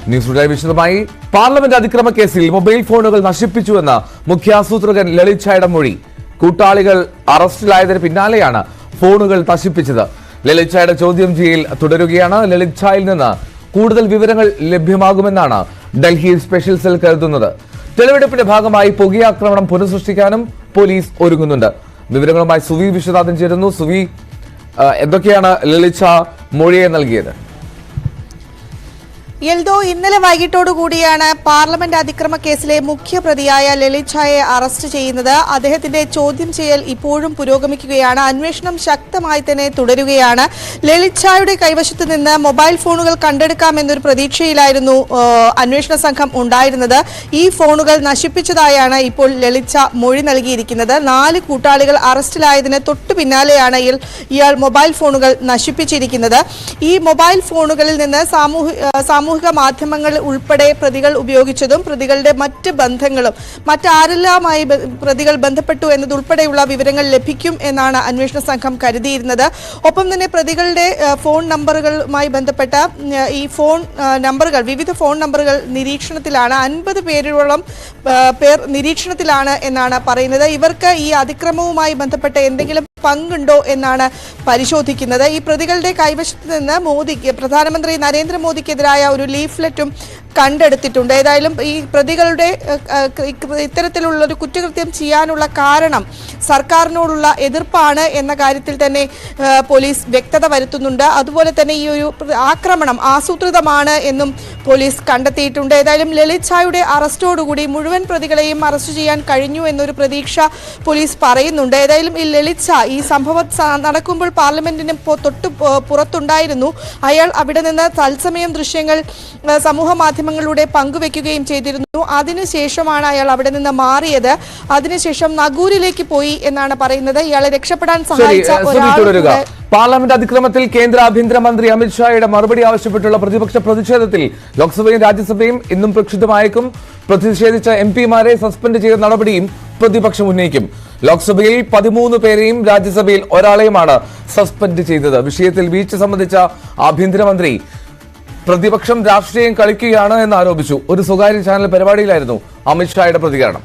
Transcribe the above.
News day വിശദമായി. Parliament അതിക്രമ കേസിൽ mobile ഫോണുകൾ നശിപ്പിച്ചുവെന്ന മുഖ്യാസൂത്രകൻ ലളിത് ഛായുടെ മൊഴി. കൂട്ടാളികൾ അറസ്റ്റിലായതിന് പിന്നാലെയാണ് ഫോണുകൾ നശിപ്പിച്ചത്. ലളിത് ഛായുടെ ചോദ്യം ചെയ്യൽ തുടരുകയാണ്. ലളിത് ഛായിൽ നിന്ന് കൂടുതൽ വിവരങ്ങൾ ലഭ്യമാകുമെന്നാണ് ഡൽഹി സ്പെഷ്യൽ സെൽ കരുതുന്നത്. തെളിവെടുപ്പിന്റെ ഭാഗമായി പുകയാക്രമണം പുനഃസൃഷ്ടിക്കാനും പോലീസ് ഒരുങ്ങുന്നുണ്ട്. വിവരങ്ങളുമായി സുവി വിശ്വനാഥൻ ചേരുന്നു. സുവി, എന്തൊക്കെയാണ് ലളിത് ഛാ മൊഴിയെ നൽകിയത്? എൽദോ, ഇന്നലെ വൈകിട്ടോടുകൂടിയാണ് പാർലമെന്റ് അതിക്രമ കേസിലെ മുഖ്യപ്രതിയായ ലളിത് ഛായെ അറസ്റ്റ് ചെയ്യുന്നത്. അദ്ദേഹത്തിന്റെ ചോദ്യം ചെയ്യൽ ഇപ്പോഴും പുരോഗമിക്കുകയാണ്. അന്വേഷണം ശക്തമായി തന്നെ തുടരുകയാണ്. ലളിത് ഛായുടെ കൈവശത്ത് നിന്ന് മൊബൈൽ ഫോണുകൾ കണ്ടെടുക്കാമെന്നൊരു പ്രതീക്ഷയിലായിരുന്നു അന്വേഷണ സംഘം ഉണ്ടായിരുന്നത്. ഈ ഫോണുകൾ നശിപ്പിച്ചതായാണ് ഇപ്പോൾ ലളിത് ഛാ മൊഴി നൽകിയിരിക്കുന്നത്. 4 കൂട്ടാളികൾ അറസ്റ്റിലായതിന് തൊട്ടു പിന്നാലെയാണ് ഇയാൾ മൊബൈൽ ഫോണുകൾ നശിപ്പിച്ചിരിക്കുന്നത്. ഈ മൊബൈൽ ഫോണുകളിൽ നിന്ന് സാമൂഹിക മാധ്യമങ്ങൾ ഉൾപ്പെടെ പ്രതികൾ ഉപയോഗിച്ചതും പ്രതികളുടെ മറ്റ് ബന്ധങ്ങളും മറ്റാരെല്ലാമായി പ്രതികൾ ബന്ധപ്പെട്ടു എന്നതുൾപ്പെടെയുള്ള വിവരങ്ങൾ ലഭിക്കും എന്നാണ് അന്വേഷണ സംഘം കരുതിയിരുന്നത്. ഒപ്പം തന്നെ പ്രതികളുടെ ഫോൺ നമ്പറുകളുമായി ബന്ധപ്പെട്ട ഈ ഫോൺ നമ്പറുകൾ, വിവിധ ഫോൺ നമ്പറുകൾ നിരീക്ഷണത്തിലാണ്. 50 പേരോളം പേർ നിരീക്ഷണത്തിലാണ് എന്നാണ് പറയുന്നത്. ഇവർക്ക് ഈ അതിക്രമവുമായി ബന്ധപ്പെട്ട എന്തെങ്കിലും പങ്കുണ്ടോ എന്നാണ് പരിശോധിക്കുന്നത്. ഈ പ്രതികളുടെ കൈവശത്ത് നിന്ന് പ്രധാനമന്ത്രി നരേന്ദ്രമോദിക്കെതിരായ ഒരു ലീഫ്ലെറ്റും കണ്ടെടുത്തിട്ടുണ്ട്. ഏതായാലും ഈ പ്രതികളുടെ ഇത്തരത്തിലുള്ള ഒരു കുറ്റകൃത്യം ചെയ്യാനുള്ള കാരണം സർക്കാരിനോടുള്ള എതിർപ്പാണ് എന്ന കാര്യത്തിൽ തന്നെ പോലീസ് വ്യക്തത വരുത്തുന്നുണ്ട്. അതുപോലെ തന്നെ ഈ ഒരു ആക്രമണം ആസൂത്രിതമാണ് എന്നും പോലീസ് കണ്ടെത്തിയിട്ടുണ്ട്. ഏതായാലും ലളിത് ഛായുടെ അറസ്റ്റോടുകൂടി മുഴുവൻ പ്രതികളെയും അറസ്റ്റ് ചെയ്യാൻ കഴിഞ്ഞു എന്നൊരു പ്രതീക്ഷ പോലീസ് പറയുന്നുണ്ട്. ഏതായാലും ഈ ലളിത് ഛാ ഈ സംഭവം നടക്കുമ്പോൾ പാർലമെന്റിന് തൊട്ട് പുറത്തുണ്ടായിരുന്നു. അയാൾ അവിടെ നിന്ന് തത്സമയം ദൃശ്യങ്ങൾ സമൂഹ മാധ്യമങ്ങളിലൂടെ പങ്കുവെക്കുകയും ചെയ്തിരുന്നു. അതിനുശേഷമാണ് അയാൾ അവിടെ നിന്ന് മാറിയത്. അതിനുശേഷം നഗൂരിലേക്ക് പോയി എന്നാണ് പറയുന്നത്. ഇയാളെ രക്ഷപ്പെടാൻ സഹായിച്ച പാർലമെന്റ് അതിക്രമത്തിൽ കേന്ദ്ര ആഭ്യന്തരമന്ത്രി അമിത്ഷായുടെ മറുപടി ആവശ്യപ്പെട്ടുള്ള പ്രതിപക്ഷ പ്രതിഷേധത്തിൽ ലോക്സഭയും രാജ്യസഭയും ഇന്നും പ്രക്ഷുബ്ധമായേക്കും. പ്രതിഷേധിച്ച എംപിമാരെ സസ്പെൻഡ് ചെയ്ത നടപടിയും പ്രതിപക്ഷം ഉന്നയിക്കും. ലോക്സഭയിൽ 13 പേരെയും രാജ്യസഭയിൽ ഒരാളെയുമാണ് സസ്പെൻഡ് ചെയ്തത്. വിഷയത്തിൽ വീഴ്ച സംബന്ധിച്ച ആഭ്യന്തരമന്ത്രി പ്രതിപക്ഷം രാഷ്ട്രീയം കളിക്കുകയാണ് എന്ന് ആരോപിച്ചു. ഒരു സ്വകാര്യ ചാനൽ പരിപാടിയിലായിരുന്നു അമിത്ഷായുടെ പ്രതികരണം.